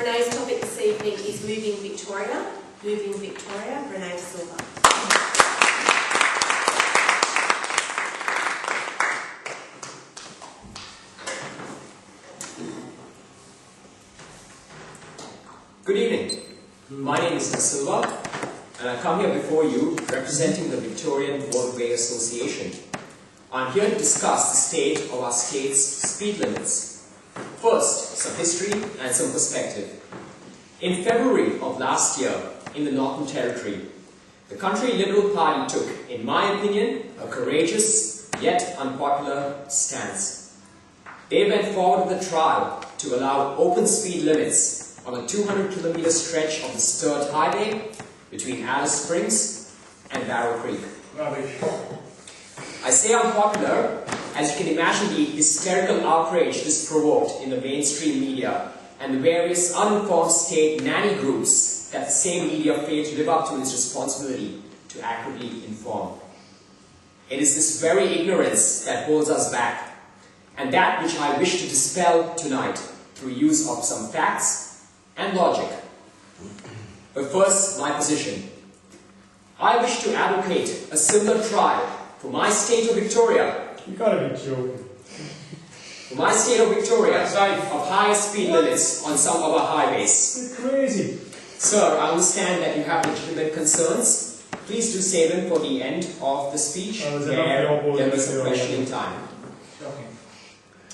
Rene's topic this evening is Moving Victoria. Moving Victoria, Rene Silva. Good evening. My name is Silva, and I come here before you representing the Victorian Motorway Association. I'm here to discuss the state of our state's speed limits. First, some history and some perspective. In February of last year, in the Northern Territory, the Country Liberal Party took, in my opinion, a courageous yet unpopular stance. They went forward with a trial to allow open speed limits on a 200-kilometer stretch of the Sturt Highway between Alice Springs and Barrow Creek. Rubbish. I say unpopular, as you can imagine the hysterical outrage this provoked in the mainstream media and the various uninformed state nanny groups that the same media failed to live up to its responsibility to accurately inform. It is this very ignorance that holds us back, and that which I wish to dispel tonight through use of some facts and logic. But first, my position. I wish to advocate a similar trial for my state of Victoria. You gotta be joking. For my state of Victoria, of higher speed limits on some of our highways. You're crazy. Sir, I understand that you have legitimate concerns. Please do save them for the end of the speech. There will be some questioning time. Shocking.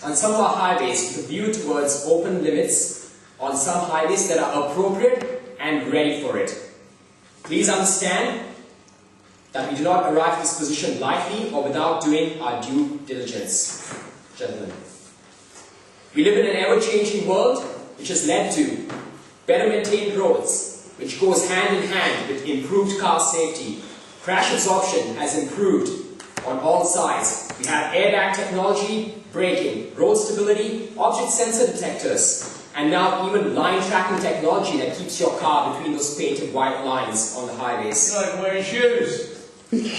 On some of our highways, with a view towards open limits on some highways that are appropriate and ready for it. Please understand that we do not arrive at this position lightly or without doing our due diligence. Gentlemen, we live in an ever-changing world which has led to better maintained roads, which goes hand in hand with improved car safety. Crash absorption has improved on all sides. We have airbag technology, braking, road stability, object sensor detectors, and now even line tracking technology that keeps your car between those painted white lines on the highways. You're like wearing shoes. This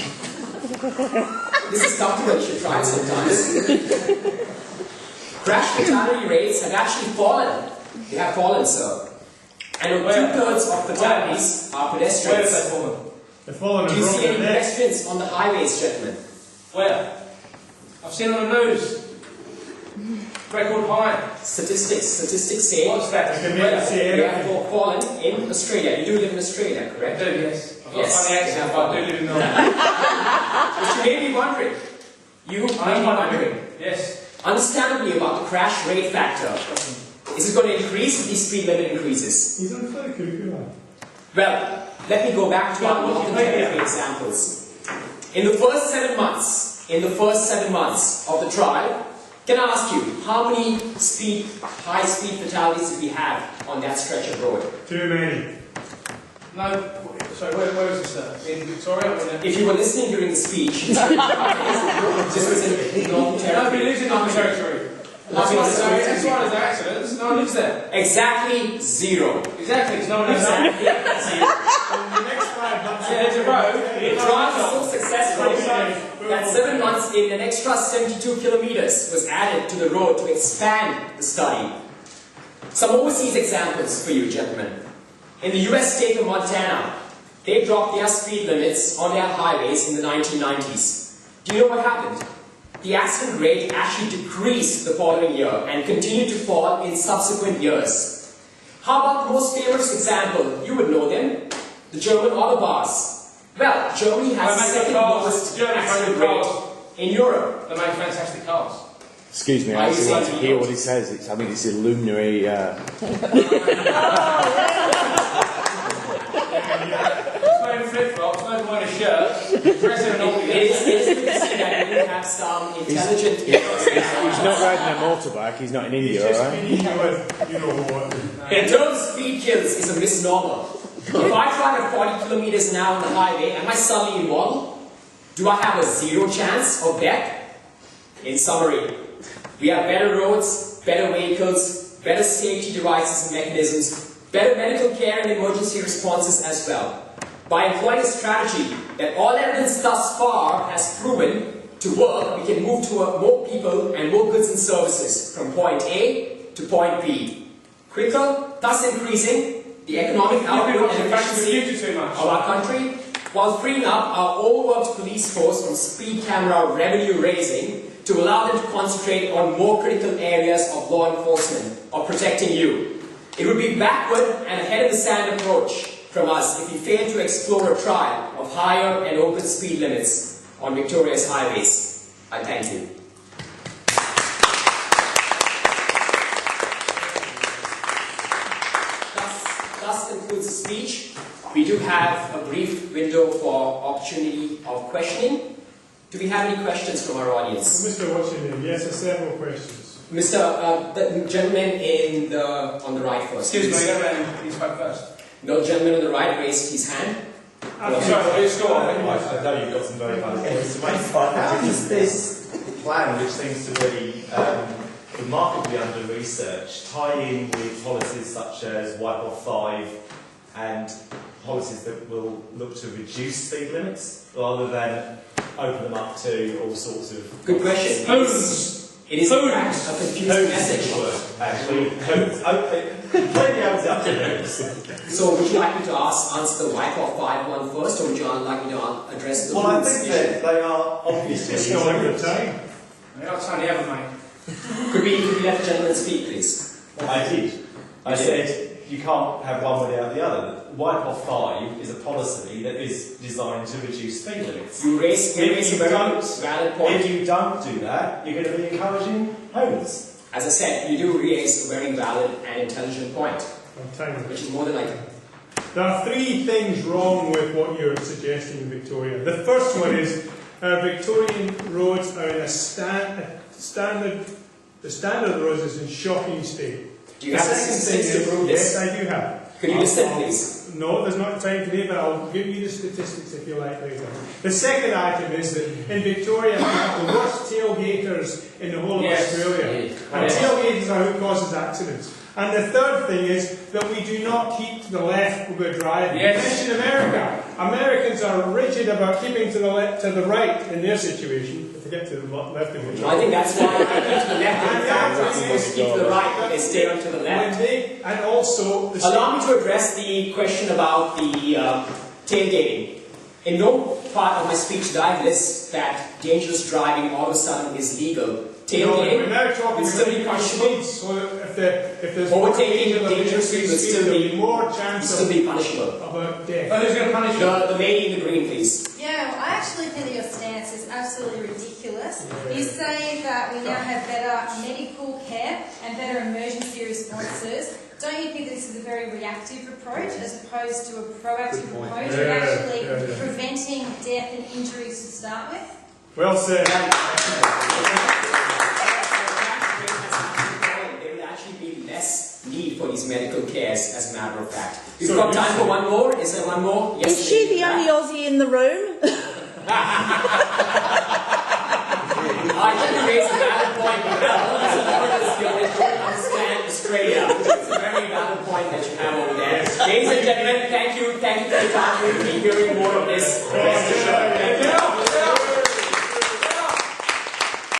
is comfortable, you should try it sometimes. Crash fatality rates have actually fallen. They have fallen, sir. And 2/3 of fatalities are pedestrians. Where have they fallen? They've fallen. Do you see any pedestrians on the highways, gentlemen? Where? I've seen on the news. Record high. Statistics say What's that? they have fallen in Australia. You do live in Australia, correct? I do, yes. I've got Yes, a funny accent, but I do live in Melbourne. But you may be wondering. I'm wondering. Yes. Understandably about the crash rate factor. Is it going to increase with these speed limit increases? He's on fire, Well, let me go back to our Northern Territory examples. In the first 7 months of the trial, can I ask you, how many high-speed fatalities did we have on that stretch of road? Too many. No, sorry, where was this? In Victoria? If you were listening during the speech, this was in Northern Territory. No, he lives in Northern Territory. That's why there's accidents. No one lives there. Exactly zero. Exactly, because no one lives there. Exactly zero. In the next 5 months, there's a road. The trial was so successful that 7 months in, an extra 72 kilometers was added to the road to expand the study. Some overseas examples for you, gentlemen. In the US state of Montana, they dropped their speed limits on their highways in the 1990s. Do you know what happened? The accident rate actually decreased the following year and continued to fall in subsequent years. How about the most famous example? You would know them, the German autobahns. Well, Germany has the second lowest accident rate in Europe. They make fantastic cars. Excuse me, I actually like to hear what he says. I mean, it's illuminary. Flip-flops, no point of shirt, dressing an audience. It is good to see that we have some intelligent He's not riding a motorbike, he's not in India, alright? You know what? In terms of speed kills, is a misnomer. If I drive at 40 kilometers an hour on the highway, am I suddenly immortal? Do I have a zero chance of death? In summary, we have better roads, better vehicles, better safety devices and mechanisms, better medical care and emergency responses as well. By employing a strategy that all evidence thus far has proven to work, we can move toward more people and more goods and services from point A to point B. Quicker, thus increasing the economic output and efficiency too much. of our country, while freeing up our overworked police force from speed camera revenue raising to allow them to concentrate on more critical areas of law enforcement, of protecting you. It would be backward and ahead of the sand approach from us if we fail to explore a trial of higher and open speed limits on Victoria's highways. I thank you. Thus concludes the speech. We do have a brief window for opportunity of questioning. Do we have any questions from our audience? Mr. What's your name? Yes, there's several questions. Mr. The gentleman on the right first. Excuse me, you spoke first. No, gentleman on the right raised his hand. Sorry, let's go on. I know you've got some very valid points to make. How does this plan, which seems to be remarkably under research, tie in with policies such as Wipe Off 5 and policies that will look to reduce speed limits rather than open them up to all sorts of... Good question. It is in fact a confusing message. Actually, completely opens up to those. So would you like me to answer the Wipe Off 5 one first, or would you like me to address the Well, I think that they are obviously... It's not a good time. They're not trying to ever, mate. Could we let the gentleman speak, please? I did. I said you can't have one without the other. Wipe Off 5 is a policy that is designed to reduce speed limits. You raise a very valid point. If you don't do that, you're going to be encouraging homeless. As I said, you do raise a very valid and intelligent point, which is more than likely. There are three things wrong with what you're suggesting in Victoria. The first one is Victorian roads are in a standard. The standard of roads is in shocking state. Do you have the statistics to prove this? Yes, I do have. Could you list it, please? No, there's not time today, but I'll give you the statistics if you like later. The second item is that in Victoria we have the worst tailgaters in the whole of Australia. And tailgaters are who causes accidents. And the third thing is that we do not keep to the left when we're driving. Yes. Mention America. Americans are rigid about keeping to the left, to the right in their situation. If they get to the left, in which I think that's why they keep to the left. In fact, they're supposed to keep to the right, but they stay on to the left. And also, allow me to address the question about the tailgating. In no part of my speech did I list that dangerous driving all of a sudden is legal. Tailgating will still be punishable. So if there's overtaking dangerously will still be more chance of punishable. About death. Oh, who's going to punish you? The lady in the green, please. Yeah, I actually think that your stance is absolutely ridiculous. You say that we now have better medical care and better emergency responses. Don't you think that this is a very reactive approach as opposed to a proactive approach of actually preventing death and injuries to start with? Well said. There will actually be less need for these medical cares, as a matter of fact. We've got time for one more. Is there one more? Yes. Is she the only Aussie in the room? I think you raised a valid point. As a foreigner, you don't understand Australia. It's a very valid point that you have over there. Ladies and gentlemen, thank you for your time. We'll be hearing more of this.